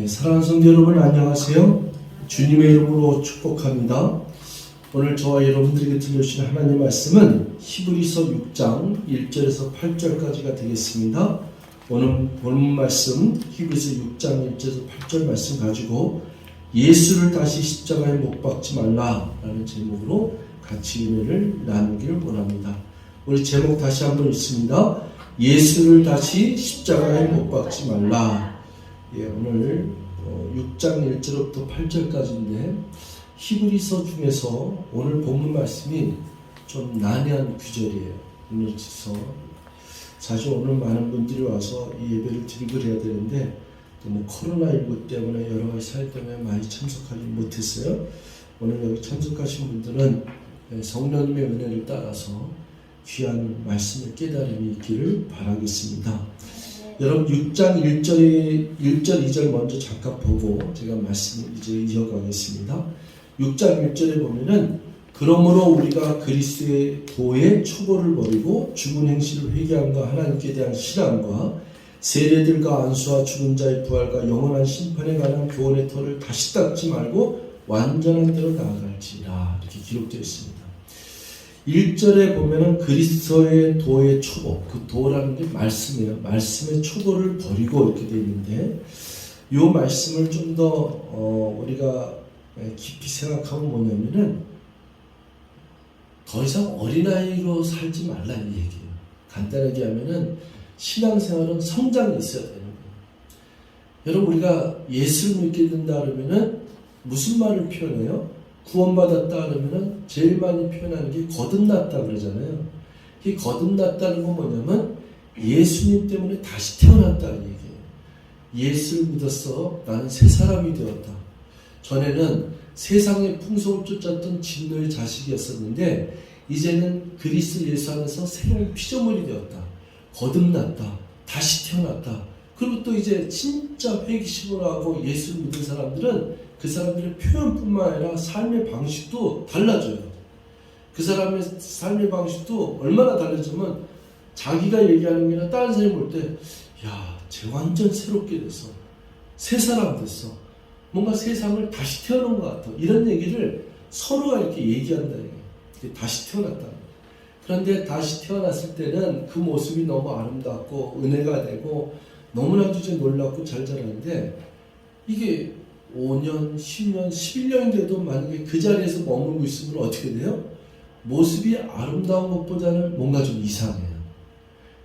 사랑하는 성도 여러분 안녕하세요. 주님의 이름으로 축복합니다. 오늘 저와 여러분들에게 들려주신 하나님 말씀은 히브리서 6장 1절에서 8절까지가 되겠습니다. 오늘 본문 말씀 히브리서 6장 1절에서 8절 말씀 가지고 예수를 다시 십자가에 못 박지 말라라는 제목으로 같이 은혜를 나누기를 원합니다. 우리 제목 다시 한번 읽습니다. 예수를 다시 십자가에 못 박지 말라. 오늘 6장 1절부터 8절까지인데 히브리서 중에서 오늘 본문 말씀이 좀 난해한 구절이에요. 그래서 사실 오늘 많은 분들이 와서 이 예배를 드리고 해야 되는데 또 코로나19 때문에 여러 가지 사유 때문에 많이 참석하지 못했어요. 오늘 여기 참석하신 분들은 성령님의 은혜를 따라서 귀한 말씀의 깨달음이 있기를 바라겠습니다. 여러분 6장 1절 2절 먼저 잠깐 보고 제가 말씀을 이제 이어가겠습니다. 6장 1절에 보면은 그러므로 우리가 그리스도의 도의 초보를 버리고 죽은 행실을 회개함과 하나님께 대한 신앙과 세례들과 안수와 죽은 자의 부활과 영원한 심판에 관한 교훈의 터를 다시 닦지 말고 완전한 대로 나아갈지라 이렇게 기록되어 있습니다. 1절에 보면은 그리스도의 도의 초보, 그 도라는 게 말씀이에요. 말씀의 초보를 버리고 이렇게 되어 있는데 이 말씀을 좀 더 우리가 깊이 생각하면 뭐냐면은 더 이상 어린아이로 살지 말라 이 얘기예요. 간단하게 하면은 신앙생활은 성장이 있어야 되는 거예요. 여러분 우리가 예수를 믿게 된다 그러면은 무슨 말을 표현해요? 구원받았다 그러면은 제일 많이 표현하는 게 거듭났다 그러잖아요. 이 거듭났다는 건 뭐냐면 예수님 때문에 다시 태어났다는 얘기예요. 예수를 믿었어. 나는 새 사람이 되었다. 전에는 세상의 풍속을 쫓았던 진노의 자식이었었는데 이제는 그리스도 예수 안에서 새로운 피조물이 되었다. 거듭났다. 다시 태어났다. 그리고 또 이제 진짜 회개심을 하고 예수를 믿은 사람들은 그 사람들의 표현뿐만 아니라 삶의 방식도 달라져요. 그 사람의 삶의 방식도 얼마나 달라지면 자기가 얘기하는 게 아니라 다른 사람이 볼 때 야, 쟤 완전 새롭게 됐어. 새 사람 됐어. 뭔가 세상을 다시 태어난 것 같아. 이런 얘기를 서로가 이렇게 얘기한다는 거예요. 다시 태어났다. 그런데 다시 태어났을 때는 그 모습이 너무 아름답고 은혜가 되고 너무나도 이제 놀랍고 잘 자라는데 이게 5년, 10년, 11년이 돼도 만약에 그 자리에서 머물고 있으면 어떻게 돼요? 모습이 아름다운 것보다는 뭔가 좀 이상해요.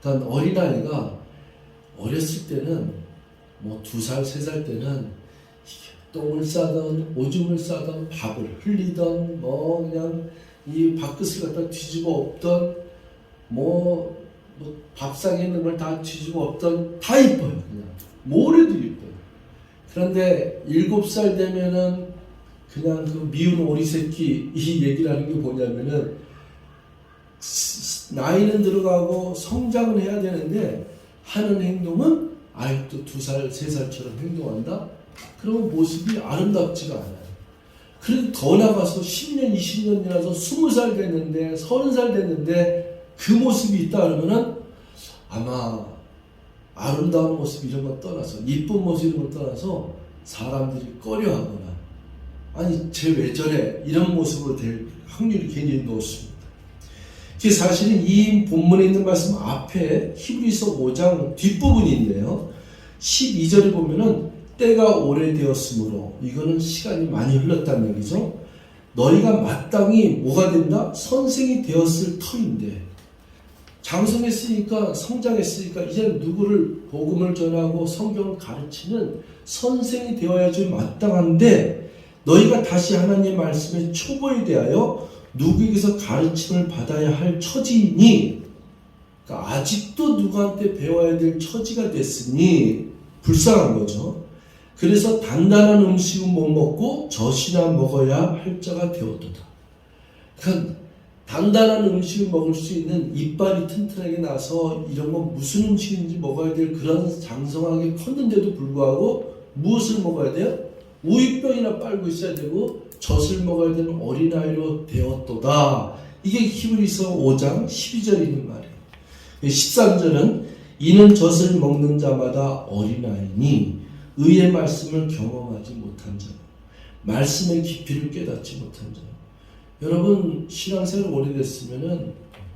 그러니까 어린아이가 어렸을 때는 2살, 3살 때는 똥을 싸던 오줌을 싸던 밥을 흘리던 그냥 이 밥그릇을 갖다 뒤집어 엎던 밥상에 있는 걸 다 뒤집어 엎던 다 이뻐요. 그냥 뭐래도 이뻐요. 그런데 7살 되면은 그냥 그 미운 오리새끼 이 얘기를 하는 게 뭐냐면은 나이는 들어가고 성장은 해야 되는데 하는 행동은 아직도 2살, 3살처럼 행동한다? 그러면 모습이 아름답지가 않아요. 그래도 더 나가서 10년, 20년 지나서 20살 됐는데 30살 됐는데 그 모습이 있다 그러면은 아마 아름다운 모습 이런 거 떠나서 이쁜 모습 이런 거 떠나서 사람들이 꺼려하거나 아니 쟤 왜 저래 이런 모습으로 될 확률이 굉장히 높습니다. 사실은 이 본문에 있는 말씀 앞에 히브리서 5장 뒷부분인데요. 12절에 보면은 때가 오래되었으므로 이거는 시간이 많이 흘렀다는 얘기죠. 너희가 마땅히 뭐가 된다? 선생이 되었을 터인데 장성했으니까 성장했으니까 이제 누구를 복음을 전하고 성경을 가르치는 선생이 되어야지 마땅한데 너희가 다시 하나님의 말씀의 초보에 대하여 누구에게서 가르침을 받아야 할 처지이니 그러니까 아직도 누구한테 배워야 될 처지가 됐으니 불쌍한 거죠. 그래서 단단한 음식은 못 먹고 젖이나 먹어야 할 자가 되었도다. 그러니까 단단한 음식을 먹을 수 있는 이빨이 튼튼하게 나서 이런 건 무슨 음식인지 먹어야 될 그런 장성하게 컸는데도 불구하고 무엇을 먹어야 돼요? 우유병이나 빨고 있어야 되고 젖을 먹어야 되는 어린아이로 되었도다. 이게 히브리서 5장 12절에 있는 말이에요. 13절은 이는 젖을 먹는 자마다 어린아이니 의의 말씀을 경험하지 못한 자요. 말씀의 깊이를 깨닫지 못한 자요. 여러분 신앙생활 오래됐으면은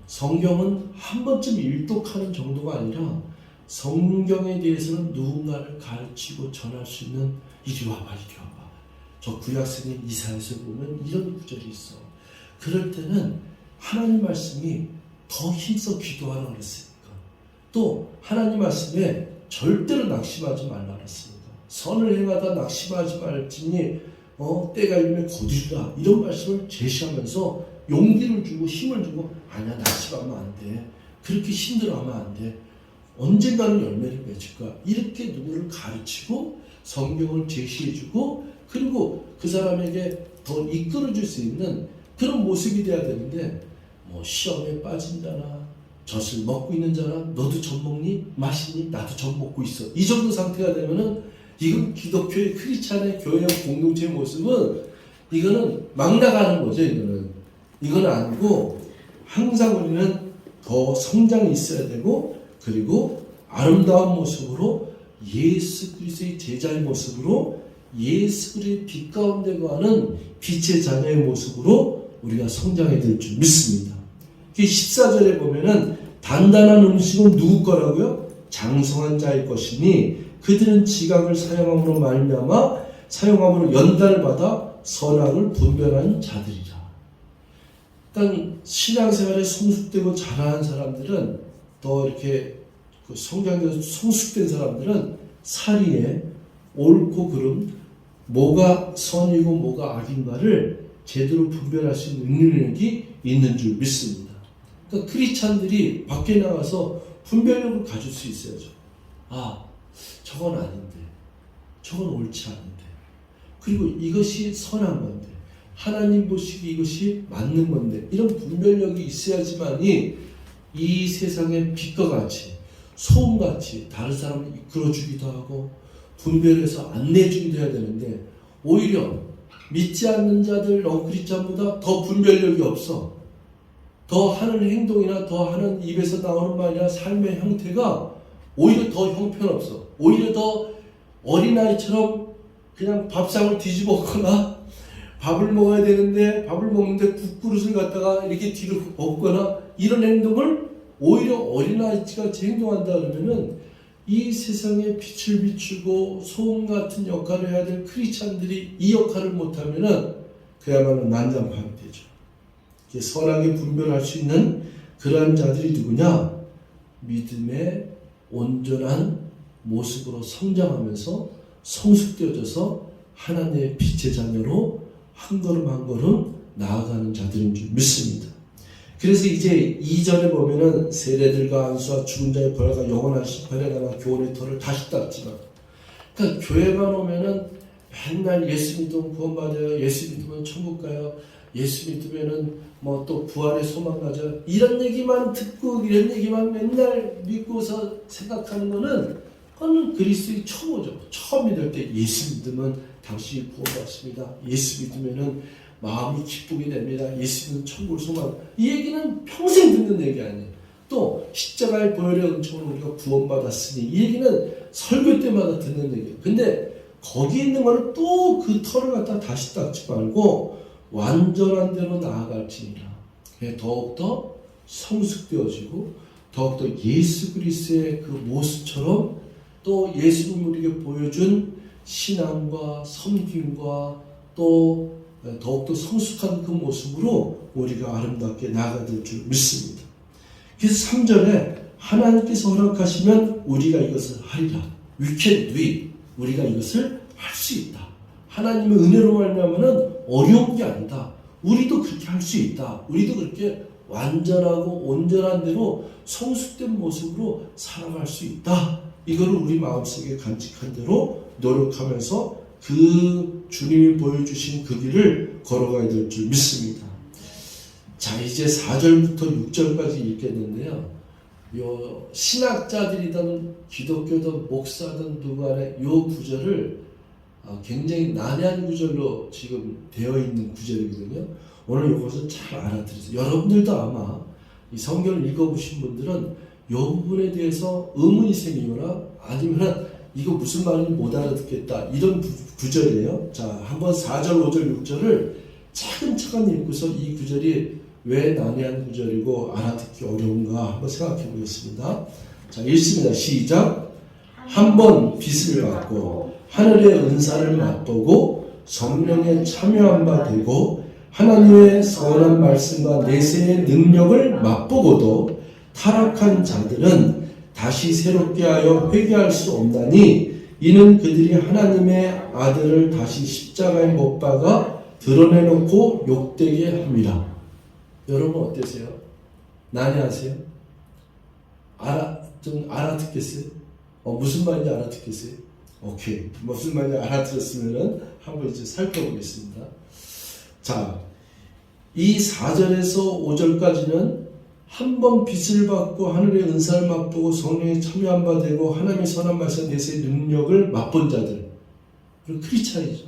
성경은 한 번쯤 일독하는 정도가 아니라 성경에 대해서는 누군가를 가르치고 전할 수 있는 이리 와봐 이리 와봐. 저 구약성경 이사야서 보면 이런 구절이 있어. 그럴 때는 하나님 말씀이 더 힘써 기도하라 그랬으니까. 또 하나님 말씀에 절대로 낙심하지 말라 그랬으니까. 선을 행하다 낙심하지 말지니 때가 이르면 거두리라. 이런 말씀을 제시하면서 용기를 주고 힘을 주고 아니야 낙심하면 안 돼. 그렇게 힘들어하면 안 돼. 언젠가는 열매를 맺을 거야. 이렇게 누구를 가르치고 성경을 제시해주고 그리고 그 사람에게 더 이끌어줄 수 있는 그런 모습이 돼야 되는데 시험에 빠진 자나 젖을 먹고 있는 자나 너도 젖 먹니? 마시니? 나도 젖 먹고 있어. 이 정도 상태가 되면은 이건 기독교의 크리스찬의 교회의 공동체의 모습은 이거는 막 나가는 거죠. 이건 아니고 항상 우리는 더 성장이 있어야 되고 그리고 아름다운 모습으로 예수 그리스도의 제자의 모습으로 예수 그리스도의 빛 가운데 거하는 빛의 자녀의 모습으로 우리가 성장해야 될 줄 믿습니다. 14절에 보면은 단단한 음식은 누구 거라고요? 장성한 자의 것이니 그들은 지각을 사용함으로 연단을 받아 선악을 분별하는 자들이라. 일단 신앙생활에 성숙되고 자라는 사람들은 더 이렇게 성장해서 성숙된 사람들은 사리에 옳고 그름 뭐가 선이고 뭐가 악인가를 제대로 분별할 수 있는 능력이 있는 줄 믿습니다. 그러니까 크리스찬들이 밖에 나가서 분별력을 가질 수 있어야죠. 저건 아닌데 저건 옳지 않은데 그리고 이것이 선한 건데 하나님 보시기 이것이 맞는 건데 이런 분별력이 있어야지만이 이 세상의 빛과 같이 소음같이 다른 사람을 이끌어주기도 하고 분별해서 안내주기도 해야 되는데 오히려 믿지 않는 자들 넌크리스찬보다 더 분별력이 없어. 더 하는 행동이나 더 하는 입에서 나오는 말이나 삶의 형태가 오히려 더 형편없어. 오히려 더 어린아이처럼 그냥 밥상을 뒤집어 엎거나 밥을 먹어야 되는데 밥을 먹는데 국그릇을 갖다가 이렇게 뒤로 엎거나 이런 행동을 오히려 어린아이같이 행동한다 그러면은 이 세상에 빛을 비추고 소음 같은 역할을 해야 될 크리스찬들이 이 역할을 못하면은 그야말로 난장판이 되죠. 선하게 분별할 수 있는 그러한 자들이 누구냐? 믿음의 온전한 모습으로 성장하면서 성숙되어져서 하나님의 빛의 자녀로 한 걸음 한 걸음 나아가는 자들인 줄 믿습니다. 그래서 이제 2절에 보면은 세례들과 안수와 죽은 자의 벌과 영원한 심판에 관한 교훈의 터를 다시 닦지만, 그러니까 교회만 오면은 맨날 예수 믿으면 구원받아요, 예수 믿으면 천국 가요, 예수 믿으면은 뭐 또 부활의 소망 가져요, 이런 얘기만 듣고 이런 얘기만 맨날 믿고서 생각하는 그거는 그리스도의 초보죠. 처음 믿을 때 예수 믿으면 당신이 구원받습니다. 예수 믿으면은 마음이 기쁘게 됩니다. 예수 믿으면 천국을 소망. 이 얘기는 평생 듣는 얘기 아니에요. 또 십자가의 보혈의 은총으로 우리가 구원받았으니 이 얘기는 설교 때마다 듣는 얘기예요. 근데 거기 있는 거는 또 그 털을 갖다 다시 닦지 말고 완전한 대로 나아갈지니라. 더욱더 성숙되어지고 더욱더 예수 그리스도의 그 모습처럼 또 예수님 우리에게 보여준 신앙과 섬김과 또 더욱더 성숙한 그 모습으로 우리가 아름답게 나아가야 될 줄 믿습니다. 그래서 3절에 하나님께서 허락하시면 우리가 이것을 하리라. We can do it. 우리가 이것을 할 수 있다. 하나님의 은혜로 말미암아는 어려운 게 아니다. 우리도 그렇게 할 수 있다. 우리도 그렇게 완전하고 온전한 대로 성숙된 모습으로 살아갈 수 있다. 이거를 우리 마음속에 간직한 대로 노력하면서 그 주님이 보여주신 그 길을 걸어가야 될 줄 믿습니다. 자, 이제 4절부터 6절까지 읽겠는데요. 요 신학자들이든 기독교든 목사든 누구간에 요 구절을 굉장히 난해한 구절로 지금 되어 있는 구절이거든요. 오늘 이것을 잘 알아들으세요. 여러분들도 아마 이 성경을 읽어보신 분들은 이 부분에 대해서 의문이 생기거나 아니면 이거 무슨 말인지 못 알아듣겠다. 이런 구절이에요. 자, 한번 4절, 5절, 6절을 차근차근 읽고서 이 구절이 왜 난해한 구절이고 알아듣기 어려운가 한번 생각해 보겠습니다. 자, 읽습니다. 시작. 한 번 빚을 받고 하늘의 은사를 맛보고 성령에 참여한 바 되고 하나님의 선한 말씀과 내세의 능력을 맛보고도 타락한 자들은 다시 새롭게 하여 회개할 수 없나니 이는 그들이 하나님의 아들을 다시 십자가에 못 박아 드러내놓고 욕되게 합니다. 여러분 어떠세요? 난해하세요? 좀 알아듣겠어요? 무슨 말인지 알아듣겠어요? 오케이. 무슨 말인지 알아들었으면 한번 이제 살펴보겠습니다. 자, 이 4절에서 5절까지는 한 번 빚을 받고 하늘의 은사를 맛보고 성령에 참여한 바 되고 하나님의 선한 말씀 내세의 능력을 맛본 자들, 그리고 크리스찬이죠.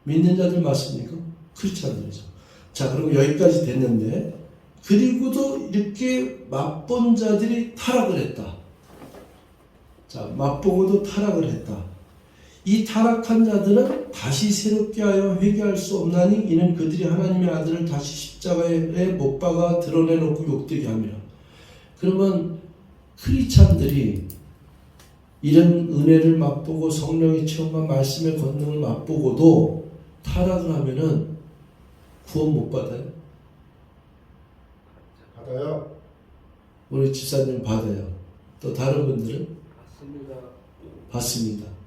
믿는 자들 맞습니까? 크리스찬들이죠. 자, 그럼 여기까지 됐는데 그리고도 이렇게 맛본 자들이 타락을 했다. 자, 맛보고도 타락을 했다. 이 타락한 자들은 다시 새롭게 하여 회개할 수 없나니 이는 그들이 하나님의 아들을 다시 십자가에 못 박아 드러내놓고 욕되게 합니다. 그러면 크리스찬들이 이런 은혜를 맛보고 성령의 체험과 말씀의 권능을 맛보고도 타락을 하면은 구원 못 받아요? 받아요. 우리 집사님 받아요. 또 다른 분들은? 받습니다. 받습니다.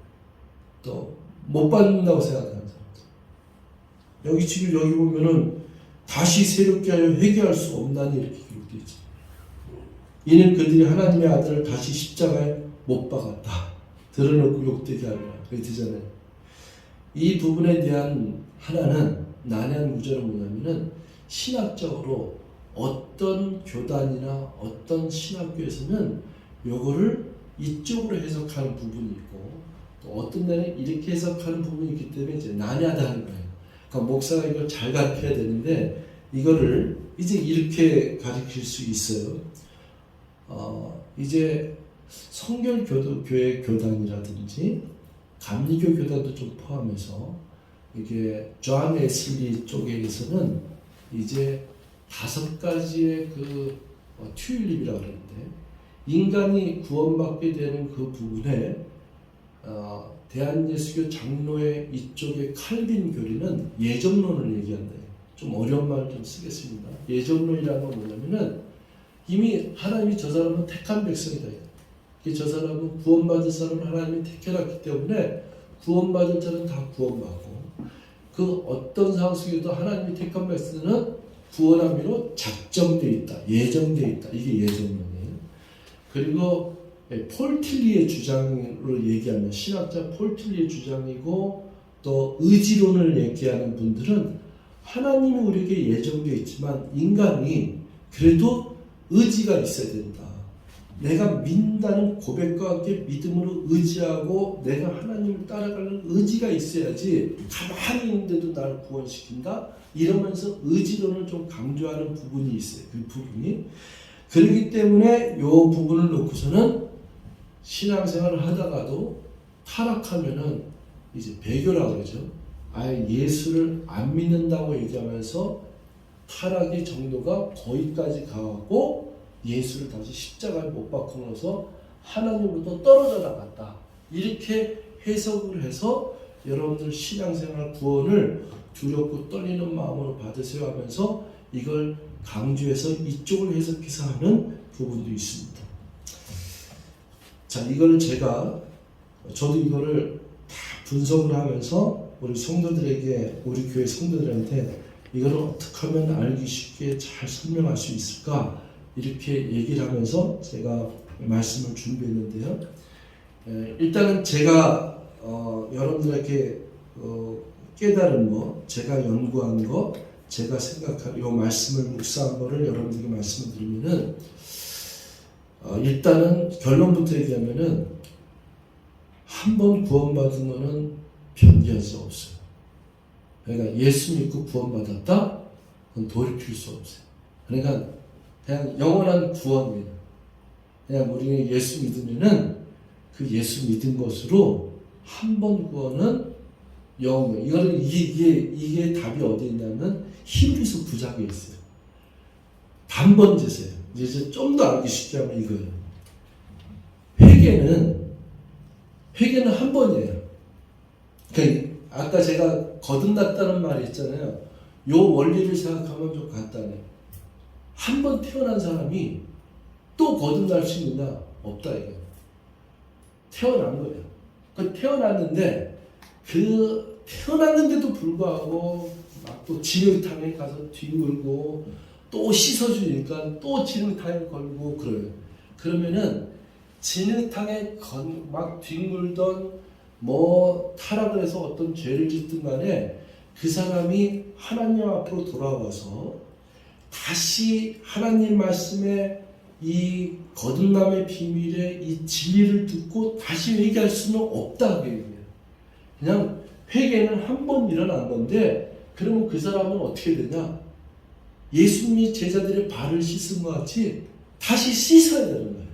또 못 받는다고 생각하는 사람들. 여기 지금 여기 보면은 다시 새롭게 하여 회개할 수 없나니 이렇게 기록되어 있죠. 이는 그들이 하나님의 아들을 다시 십자가에 못 박았다. 드러놓고 욕되게 하리라. 그게 되잖아요. 이 부분에 대한 하나는 난해한 구절은 뭐냐면은 신학적으로 어떤 교단이나 어떤 신학교에서는 요거를 이쪽으로 해석하는 부분이 있고 또 어떤 데는 이렇게 해석하는 부분이 있기 때문에 이제 난해하다는 거예요. 그러니까 목사가 이걸 잘 가르쳐야 되는데 이거를 이제 이렇게 가르칠 수 있어요. 이제 성결교회 교단이라든지 감리교 교단도 좀 포함해서 이게 존 웨슬리 쪽에서는 이제 5가지의 그 튤립이라고 그러는데 인간이 구원받게 되는 그 부분에 대한예수교 장로의 이쪽의 칼빈 교리는 예정론을 얘기한다. 좀 어려운 말을 좀 쓰겠습니다. 예정론이라는 건 뭐냐면은 이미 하나님이 저 사람은 택한 백성이다. 저 사람은 구원받을 사람을 하나님이 택해놨기 때문에 구원받을 자는 다 구원받고 그 어떤 상황 속에도 하나님이 택한 백성은 구원함으로 작정되어 있다. 예정되어 있다. 이게 예정론이에요. 그리고 폴 틸리의 주장으로 얘기하면 신학자 폴 틸리의 주장이고 또 의지론을 얘기하는 분들은 하나님이 우리에게 예정되어 있지만 인간이 그래도 의지가 있어야 된다. 내가 믿는다는 고백과 함께 믿음으로 의지하고 내가 하나님을 따라가는 의지가 있어야지 가만히 있는데도 나를 구원시킨다? 이러면서 의지론을 좀 강조하는 부분이 있어요. 그 부분이. 그렇기 때문에 이 부분을 놓고서는 신앙생활을 하다가도 타락하면은 이제 배교라고 그러죠. 아예 예수를 안 믿는다고 얘기하면서 타락의 정도가 거기까지 가고 예수를 다시 십자가에 못 박고 나서 하나님으로부터 떨어져 나갔다. 이렇게 해석을 해서 여러분들 신앙생활 구원을 두렵고 떨리는 마음으로 받으세요 하면서 이걸 강조해서 이쪽을 해석해서 하는 부분도 있습니다. 자, 이걸 저도 이거를 다 분석을 하면서 우리 성도들에게, 우리 교회 성도들한테 이걸 어떻게 하면 알기 쉽게 잘 설명할 수 있을까? 이렇게 얘기를 하면서 제가 말씀을 준비했는데요. 일단은 제가 여러분들에게 깨달은 거, 제가 연구한 거, 제가 생각한 이 말씀을 묵상한 거를 여러분들에게 말씀을 드리면은 일단은 결론부터 얘기하면은 한 번 구원받은 거는 변개할 수 없어요. 그러니까 예수 믿고 구원받았다? 그건 돌이킬 수 없어요. 그러니까 그냥 영원한 구원입니다. 그냥 우리가 예수 믿으면은 그 예수 믿은 것으로 한 번 구원은 영원. 이게 답이 어디 있냐면 히브리서 9장에 있어요. 단번제세요. 이제 좀 더 알기 쉽게 하면 이거예요. 회개는 한 번이에요. 그러니까 아까 제가 거듭났다는 말이 있잖아요. 요 원리를 생각하면 좀 간단해요. 한 번 태어난 사람이 또 거듭날 수 있느냐? 없다 이거. 태어난 거예요. 그 태어났는데 그 태어났는데도 불구하고 막 또 진흙탕에 가서 뒤물고 또 씻어주니까 또 진흙탕에 걸고 그래요. 그러면은 진흙탕에 막 뒹굴던 뭐 타락을 해서 어떤 죄를 짓든 간에 그 사람이 하나님 앞으로 돌아와서 다시 하나님 말씀에 이 거듭남의 비밀에 이 진리를 듣고 다시 회개할 수는 없다. 그냥 회개는 한 번 일어난 건데 그러면 그 사람은 어떻게 되냐? 예수님이 제자들의 발을 씻은 것 같이 다시 씻어야 되는 거예요.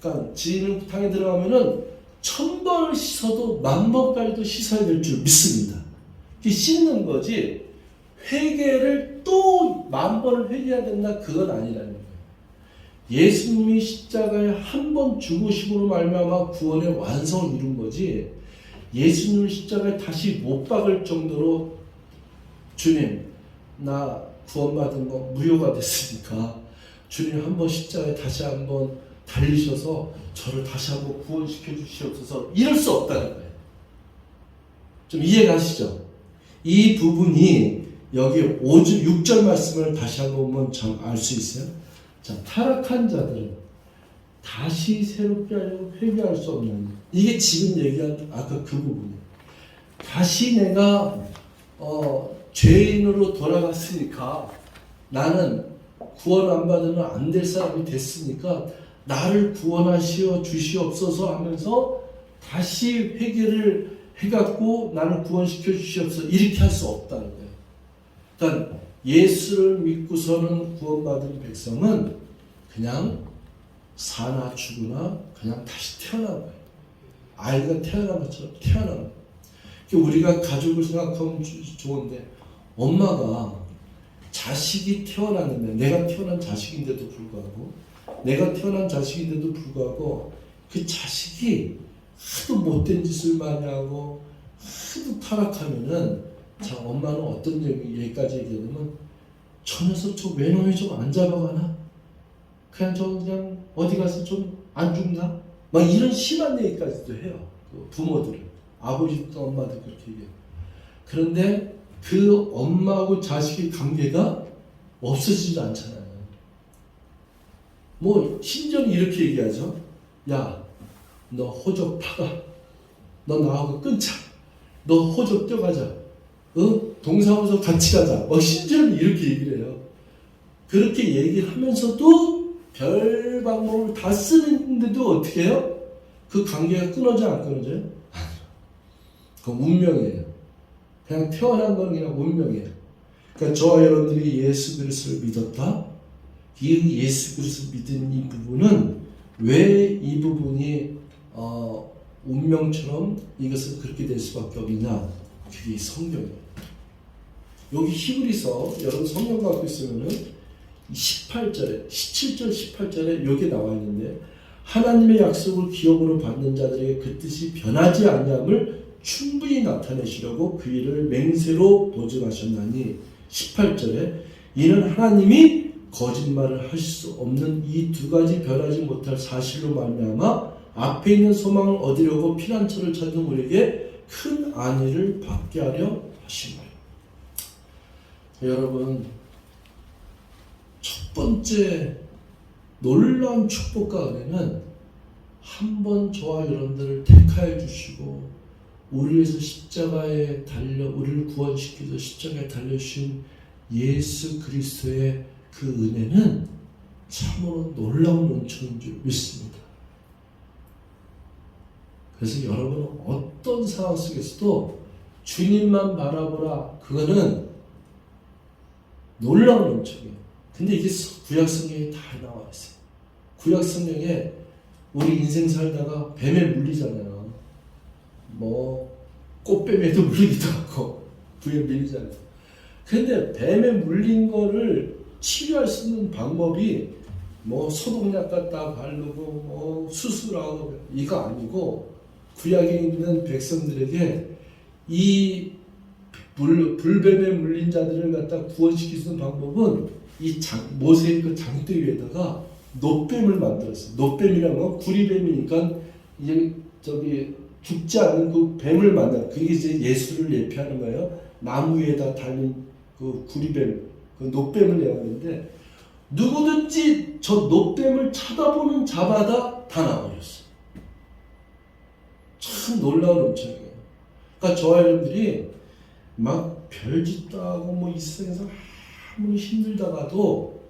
그러니까 진흙탕에 들어가면은 1000번을 씻어도 10,000번까지도 씻어야 될 줄 믿습니다. 씻는 거지 회개를 또 10,000번을 회개해야 된다 그건 아니라는 거예요. 예수님이 십자가에 한 번 죽으심으로 말미암아 구원의 완성을 이룬 거지 예수님을 십자가에 다시 못 박을 정도로 주님 나 구원받은 거 무효가 됐으니까 주님 한번 십자가에 다시 한번 달리셔서 저를 다시 한번 구원시켜 주시옵소서 이럴 수 없다는 거예요. 좀 이해가시죠? 이 부분이 여기 6절 말씀을 다시 한번 보면 참 알 수 있어요. 자, 타락한 자들은 다시 새롭게 하려고 회개할 수 없는 이게 지금 얘기한 아까 그 부분이에요. 다시 내가 죄인으로 돌아갔으니까 나는 구원 안 받으면 안 될 사람이 됐으니까 나를 구원하시어 주시옵소서 하면서 다시 회개를 해갖고 나를 구원시켜 주시옵소서 이렇게 할 수 없다는 거예요. 그러니까 예수를 믿고서는 구원받은 백성은 그냥 사나 죽으나 그냥 다시 태어난 거예요. 아이가 태어난 것처럼 태어난 거예요. 우리가 가족을 생각하면 좋은데 엄마가 자식이 태어났는데 내가 태어난 자식인데도 불구하고 그 자식이 하도 못된 짓을 많이 하고 하도 타락하면은 자 엄마는 어떤 얘기까지 얘기하냐면 저 녀석 저 외놈이 좀 안 잡아가나? 그냥 어디 가서 좀 안 죽나? 막 이런 심한 얘기까지도 해요. 그 부모들은 아버지도 엄마도 그렇게 얘기해요. 그런데 그 엄마하고 자식의 관계가 없어지지 않잖아요. 뭐 심지어는 이렇게 얘기하죠. 야, 너 호적 파가. 너 나하고 끊자. 너 호적 떼가자. 동사무소 같이 가자. 심지어는 이렇게 얘기를 해요. 그렇게 얘기를 하면서도 별 방법을 다 쓰는데도 어떻게 해요? 그 관계가 끊어져 안 끊어져요? 그건 운명이에요. 그냥 태어난 건 그냥 운명이에요. 그러니까 저와 여러분들이 예수 그리스도를 믿었다. 이 예수 그리스도 믿은 이 부분은 왜 이 부분이 운명처럼 이것은 그렇게 될 수밖에 없느냐? 그게 성경이에요. 여기 히브리서 여러분 성경 갖고 있으면은 18절에 17절 18절에 여기 나와 있는데 하나님의 약속을 기업으로 받는 자들에게 그 뜻이 변하지 아니함을 충분히 나타내시려고 그 일을 맹세로 보증하셨나니 18절에 이는 하나님이 거짓말을 하실 수 없는 이 두 가지 변하지 못할 사실로 말미암아 앞에 있는 소망을 얻으려고 피난처를 찾는 우리에게 큰 안위를 받게 하려 하신 거예요. 여러분 첫 번째 놀라운 축복과 은혜는 한 번 저와 여러분들을 택하여 주시고 우리를 위해서 십자가에 달려 우리를 구원시켜서 십자가에 달려주신 예수 그리스도의 그 은혜는 참으로 놀라운 은총인 줄 믿습니다. 그래서 여러분은 어떤 상황 속에서도 주님만 바라보라 그거는 놀라운 은총이에요. 근데 이게 구약 성경에 다 나와 있어요. 구약 성경에 우리 인생 살다가 뱀에 물리잖아요. 뭐 꽃뱀에도 물리기도 하고 부에 밀리잖아요. 근데 뱀에 물린 거를 치료할 수 있는 방법이 뭐 소독약 갖다 바르고 뭐 수술하고 이거 아니고, 구약에 있는 백성들에게 이 불뱀에 물린 자들을 갖다 구원시킬 수 있는 방법은 이 모세의 그 장대 위에다가 놋뱀을 만들었어요. 놋뱀이라는 건 구리뱀이니까 이제 죽지 않은 그 뱀을 만나. 그게 이제 예수를 예표하는 거예요. 나무 위에다 달린 그 구리뱀, 그 놋뱀을 내었는데 누구든지 저 놋뱀을 쳐다보는 자마다 다 나와버렸어요. 참 놀라운 음성이에요. 그러니까 저와 여러분들이 막 별짓도 하고 뭐 이 세상에서 아무리 힘들다가도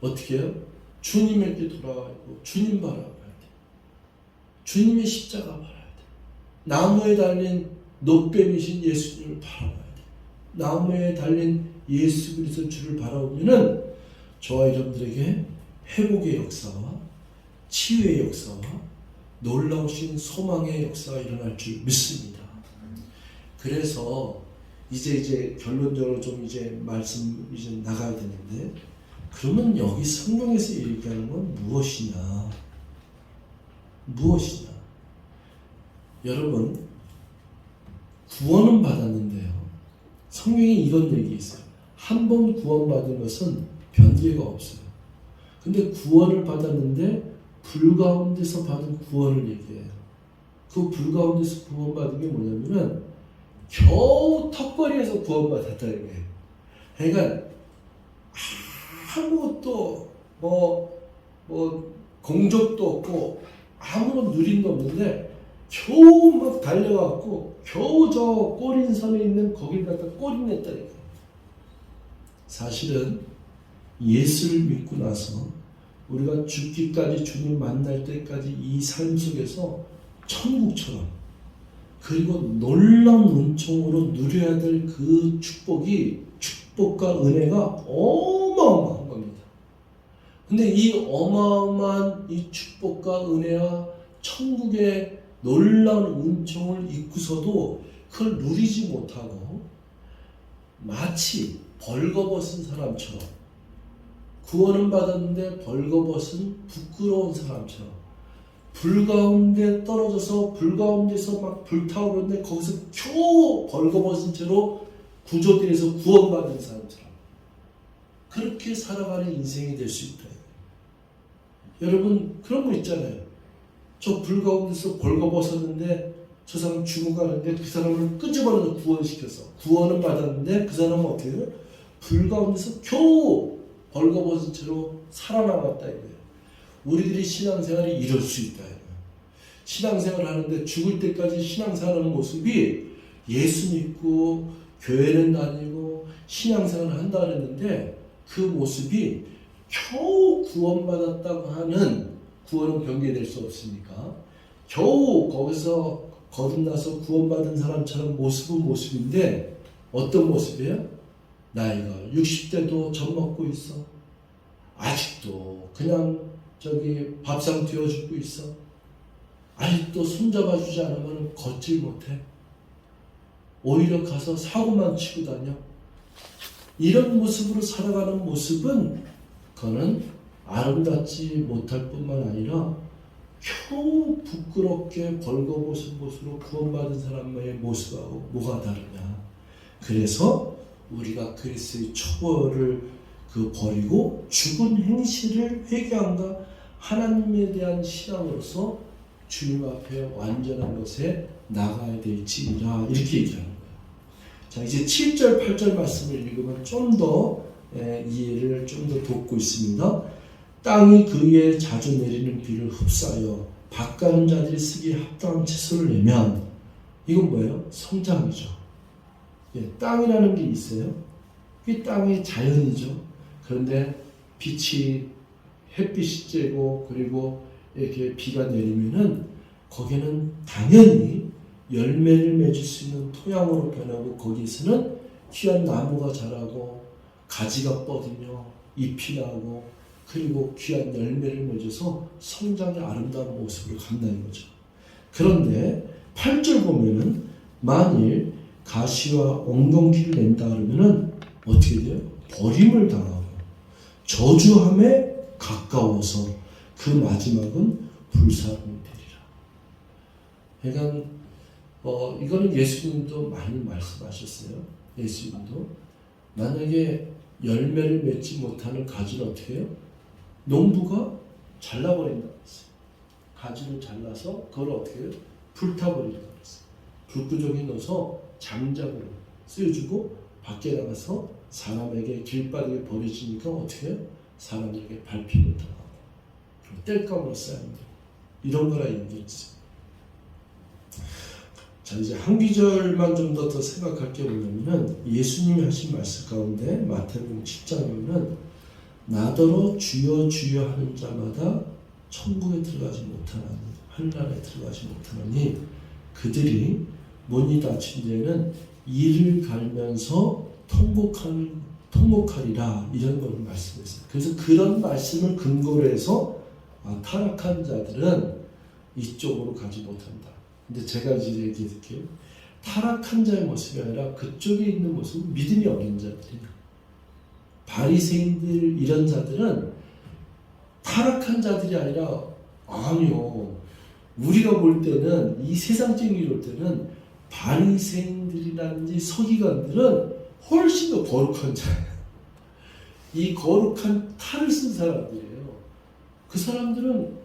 어떻게 해요? 주님에게 돌아가고 주님 바라봐야 돼. 주님의 십자가 바라야 돼. 나무에 달린 놋뱀이신 예수님을 바라봐야 돼. 나무에 달린 예수 그리스도 주를 바라보면은 저와 여러분들에게 회복의 역사와 치유의 역사와 놀라우신 소망의 역사가 일어날 줄 믿습니다. 그래서 이제 결론적으로 좀 이제 말씀 이제 나가야 되는데, 그러면 여기 성경에서 얘기하는 건 무엇이냐? 무엇이냐? 여러분, 구원은 받았는데요. 성경에 이런 얘기 있어요. 한 번 구원받은 것은 변개가 없어요. 근데 구원을 받았는데 불 가운데서 받은 구원을 얘기해요. 그 불 가운데서 구원받은 게 뭐냐면은 겨우 턱걸이에서 구원받았다 이거예요. 그러니까 아무것도 뭐 공적도 없고 아무런 누림도 없는데 겨우 막 달려갖고 겨우 저 꼬린섬에 있는 거기를 갖다 꼬리냈다니까. 사실은 예수를 믿고 나서 우리가 죽기까지 주님 만날 때까지 이 삶 속에서 천국처럼, 그리고 놀라운 은총으로 누려야 될 그 축복과 은혜가 어마어마한 겁니다. 근데 이 어마어마한 이 축복과 은혜와 천국의 놀라운 은총을 잊고서도 그걸 누리지 못하고 마치 벌거벗은 사람처럼, 구원은 받았는데 벌거벗은 부끄러운 사람처럼 불 가운데 떨어져서 불 가운데서 막 불타오르는데 거기서 겨우 벌거벗은 채로 구조되어서 구원받은 사람처럼 그렇게 살아가는 인생이 될 수 있다. 여러분 그런 거 있잖아요. 저 불 가운데서 벌거벗었는데 저 사람 죽어가는데 그 사람을 끄집어내서 구원시켜서 구원은 받았는데 그 사람은 어떻게 해요? 불 가운데서 겨우 벌거벗은 채로 살아남았다 이거예요. 우리들이 신앙생활이 이럴 수 있다 이거예요. 신앙생활을 하는데 죽을 때까지 신앙생활하는 모습이 예수 믿고 교회는 다니고 신앙생활을 한다 그랬는데 그 모습이 겨우 구원받았다고 하는, 구원은 변개될 수 없으니까 겨우 거기서 거듭나서 구원받은 사람처럼 모습은 모습인데 어떤 모습이에요? 나이가 60대도 젖 먹고 있어. 아직도 그냥 밥상 튀어주고 있어. 아직도 손잡아주지 않으면 걷질 못해. 오히려 가서 사고만 치고 다녀. 이런 모습으로 살아가는 모습은 그거는 아름답지 못할 뿐만 아니라 겨우 부끄럽게 벌거벗은 모습으로 구원받은 사람의 모습하고 뭐가 다르냐. 그래서 우리가 그리스도의 처벌을 버리고 죽은 행실을 회개한다. 하나님에 대한 신앙으로서 주님 앞에 완전한 것에 나가야 될지니라 이렇게 얘기하는 거예요. 자, 이제 7절 8절 말씀을 읽으면 좀 더 이해를 좀 더 돕고 있습니다. 땅이 그 위에 자주 내리는 비를 흡수하여 밭가는 자들이 쓰기에 합당한 채소를 내면, 이건 뭐예요? 성장이죠. 땅이라는 게 있어요. 이 땅이 자연이죠. 그런데 햇빛이 쬐고 그리고 이렇게 비가 내리면은 거기는 당연히 열매를 맺을 수 있는 토양으로 변하고 거기서는 귀한 나무가 자라고 가지가 뻗으며 잎이 나고 그리고 귀한 열매를 맺어서 성장의 아름다운 모습을 간다는 거죠. 그런데 8절 보면은 만일 가시와 엉겅퀴를 낸다 그러면은 어떻게 돼요? 버림을 당하고 저주함에 가까워서 그 마지막은 불사름이 되리라. 그러니까 이거는 예수님도 많이 말씀하셨어요. 예수님도 만약에 열매를 맺지 못하는 가지를 어떻게 해요? 농부가 잘라버린다고 했어요. 가지를 잘라서 그걸 어떻게 해요? 불타버리라고 했어요. 불구덩이에 넣어서 장작으로 쓰여주고 밖에 나가서 사람에게 길바닥에 버려지니까 어떻게 해요? 사람에게 밟히고 당하고 땔감으로 쌓이는 이런 거라 얘기했어요. 자, 이제 한 구절만 좀 더 생각할 게 뭐냐면은 예수님이 하신 말씀 가운데 마태복음 7장에 보면 나더러 주여 주여 하는 자마다 천국에 들어가지 못하나니 하늘나라에 들어가지 못하나니 그들이 문이 닫힌 데에는 이를 갈면서 통곡하리라 이런 걸 말씀했어요. 그래서 그런 말씀을 근거로 해서 타락한 자들은 이쪽으로 가지 못한다. 근데 제가 이제 얘기해드릴게요. 타락한 자의 모습이 아니라 그쪽에 있는 모습은 믿음이 어린 자들이에요. 바리새인들 이런 자들은 타락한 자들이 아니라 아니요. 우리가 볼 때는 이 세상적인 볼 때는 바리새인들이라든지 서기관들은 훨씬 더 거룩한 자예요. 이 거룩한 탈을 쓴 사람들이에요. 그 사람들은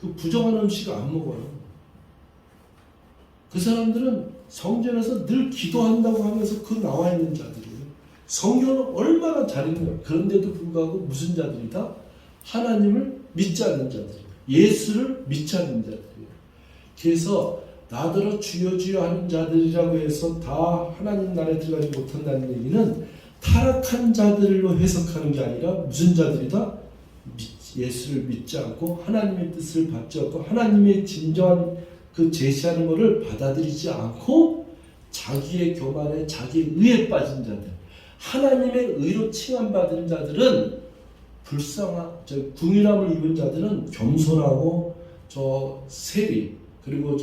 그 부정한 음식을 안 먹어요. 그 사람들은 성전에서 늘 기도한다고 하면서 그 나와 있는 자들이에요. 성경은 얼마나 잘 읽는 그런데도 불구하고 무슨 자들이다? 하나님을 믿지 않는 자들이에요. 예수를 믿지 않는 자들이에요. 그래서 나더러 주여 주여 하는 자들이라고 해서 다 하나님 나라에 들어가지 못한다는 얘기는 타락한 자들로 해석하는 게 아니라 무슨 자들이다? 예수를 믿지 않고 하나님의 뜻을 받지 않고 하나님의 진정한 그 제시하는 것을 받아들이지 않고 자기의 교만에 자기의 의에 빠진 자들, 하나님의 의로 칭함받은 자들은 궁일함을 입은 자들은 겸손하고 세리 그리고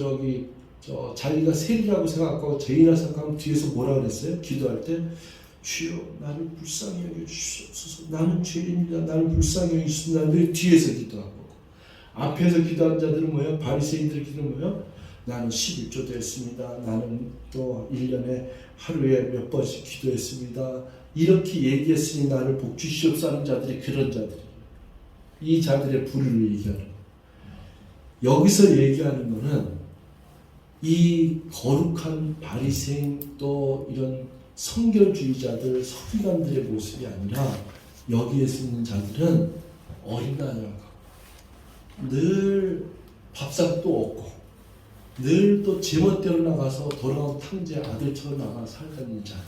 자기가 세리라고 생각하고 죄인이라 생각하면 뒤에서 뭐라 그랬어요? 기도할 때 주여 나를 불쌍히 여겨주시옵소서 나는 죄인이다 나를 불쌍히 여겨주시옵소서 나는 뒤에서 기도하고 앞에서 기도한 자들은 뭐예요? 바리새인들의 기도는 뭐예요? 나는 11조도 했습니다. 나는 또 1년에 하루에 몇 번씩 기도했습니다. 이렇게 얘기했으니 나를 복 주시옵소서 하는 자들이 그런 자들이에요. 이 자들의 불의를 얘기하는 거예요. 여기서 얘기하는 거는 이 거룩한 바리새인 또 이런 성결주의자들, 서기관들의 모습이 아니라 여기에 쓰는 자들은 어린아이와 늘 밥상도 없고 늘 또 제멋대로 나가서 돌아온 탕제 아들처럼 나가 살다는 자들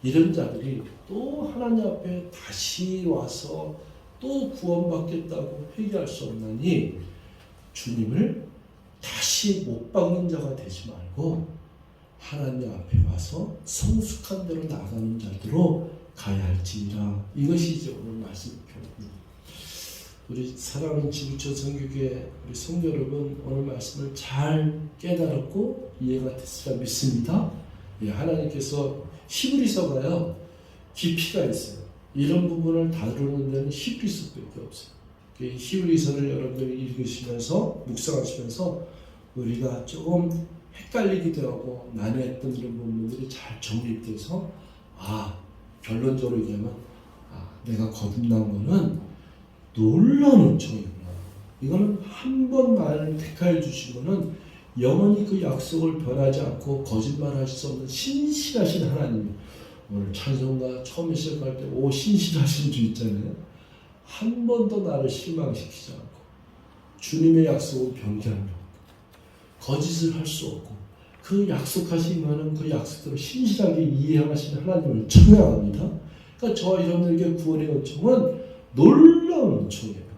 이런 자들이 또 하나님 앞에 다시 와서 또 구원받겠다고 회개할 수 없나니 주님을 다시 못 박는 자가 되지 말고 하나님 앞에 와서 성숙한 대로 나가는 자들로 가야 할지니라. 이것이 이제 오늘 말씀 표현입니다. 우리 사랑하는 지구촌 선교교회 우리 성도 여러분 오늘 말씀을 잘 깨달았고 이해가 됐으리라 믿습니다. 예, 하나님께서 히브리서가요 깊이가 있어요. 이런 부분을 다루는 데는 히브리서밖에 없어요. 히브리서를 여러분들이 읽으시면서 묵상하시면서 우리가 조금 헷갈리기도 하고 난해했던 이런 부분들이 잘 정립돼서 결론적으로 얘기하면 내가 거듭난 거는 놀라운 은총이구나. 이거는 한 번 나를 택하여 주시고는 영원히 그 약속을 변하지 않고 거짓말하실 수 없는 신실하신 하나님. 오늘 찬송가 처음에 시작할 때 신실하신 주 있잖아요. 한 번도 나를 실망시키지 않고 주님의 약속은 변개하는 거짓을 할 수 없고 그 약속하신 것은 그 약속대로 신실하게 이해하시는 하나님을 찬양합니다. 그러니까 저와 여러분들에게 구원의 은총은 놀라운 은총이에요.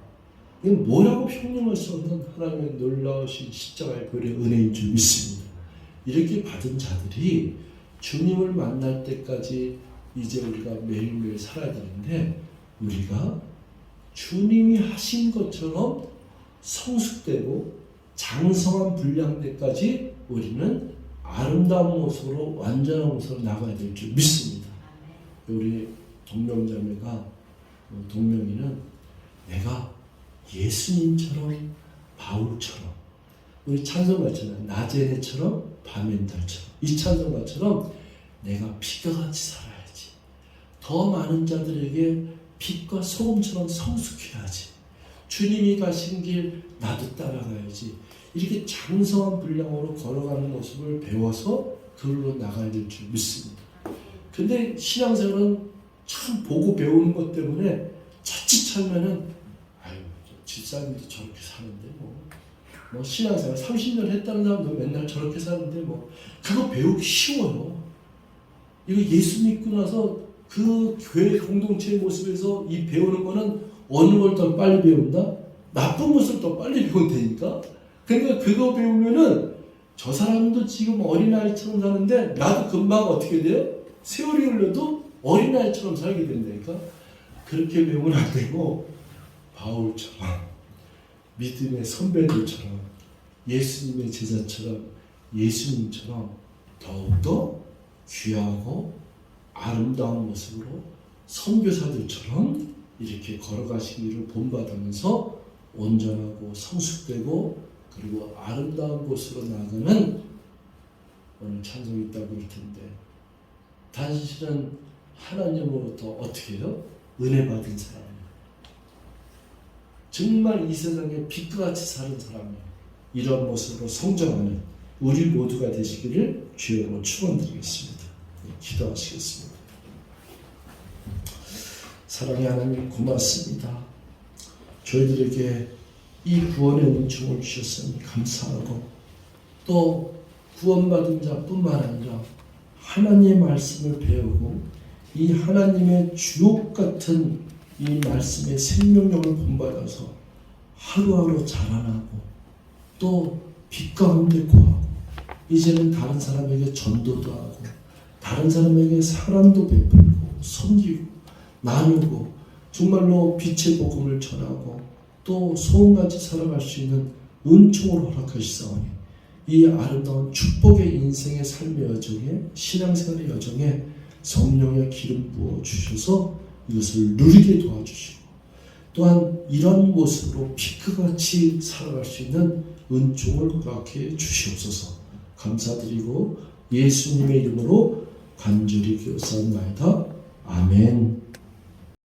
이건 뭐라고 평령할 수 없는 하나님의 놀라우신 십자가의 보혈의 은혜인 줄 믿습니다. 이렇게 받은 자들이 주님을 만날 때까지 이제 우리가 매일매일 살아야 되는데 우리가 주님이 하신 것처럼 성숙되고 장성한 분량대까지 우리는 아름다운 모습으로 완전한 모습으로 나가야 될 줄 믿습니다. 우리 동명자매가 동명이는 내가 예수님처럼 바울처럼 우리 찬송가처럼 낮에처럼 밤엔 달처럼 이 찬송가처럼 내가 빛과 같이 살아야지. 더 많은 자들에게 빛과 소금처럼 성숙해야지. 주님이 가신 길 나도 따라가야지. 이렇게 장성한 분량으로 걸어가는 모습을 배워서 그걸로 나가야 될 줄 믿습니다. 근데 신앙생활은 참 보고 배우는 것 때문에 자칫 하면은 아유 집사님도 저렇게 사는데 뭐 신앙생활 30년 했다는 사람도 맨날 저렇게 사는데 뭐 그거 배우기 쉬워요. 이거 예수 믿고 나서 그 교회 공동체의 모습에서 이 배우는 거는 어느 걸 더 빨리 배운다? 나쁜 모습을 더 빨리 배운다니까? 그러니까 그거 배우면은 저 사람도 지금 어린아이처럼 사는데 나도 금방 어떻게 돼요? 세월이 흘러도 어린아이처럼 살게 된다니까? 그렇게 배우면 안 되고 바울처럼 믿음의 선배들처럼 예수님의 제자처럼 예수님처럼 더욱더 귀하고 아름다운 모습으로 선교사들처럼 이렇게 걸어가시기를 본받으면서 온전하고 성숙되고 그리고 아름다운 곳으로 나가는 오늘 찬송이 있다고 할 텐데 당신은 하나님으로부터 어떻게 해요? 은혜 받은 사람이에요. 정말 이 세상에 빛과 같이 사는 사람이에요. 이런 모습으로 성장하는 우리 모두가 되시기를 주여로 축원드리겠습니다. 기도하시겠습니다. 사랑의 하나님 고맙습니다. 저희들에게 이 구원의 은총을 주셨으니 감사하고 또 구원받은 자뿐만 아니라 하나님의 말씀을 배우고 이 하나님의 주옥 같은 이 말씀의 생명력을 본받아서 하루하루 자라나고 또 빛 가운데 거하고 이제는 다른 사람에게 전도도 하고 다른 사람에게 사랑도 베풀고 섬기고 나누고 정말로 빛의 복음을 전하고 또 소원같이 살아갈 수 있는 은총을 허락하시사오니 이 아름다운 축복의 인생의 삶의 여정에 신앙생활의 여정에 성령의 기름 부어 주셔서 이것을 누리게 도와주시고 또한 이런 모습으로 빛과 같이 살아갈 수 있는 은총을 허락해 주시옵소서. 감사드리고 예수님의 이름으로 간절히 기도하옵나이다. 아멘.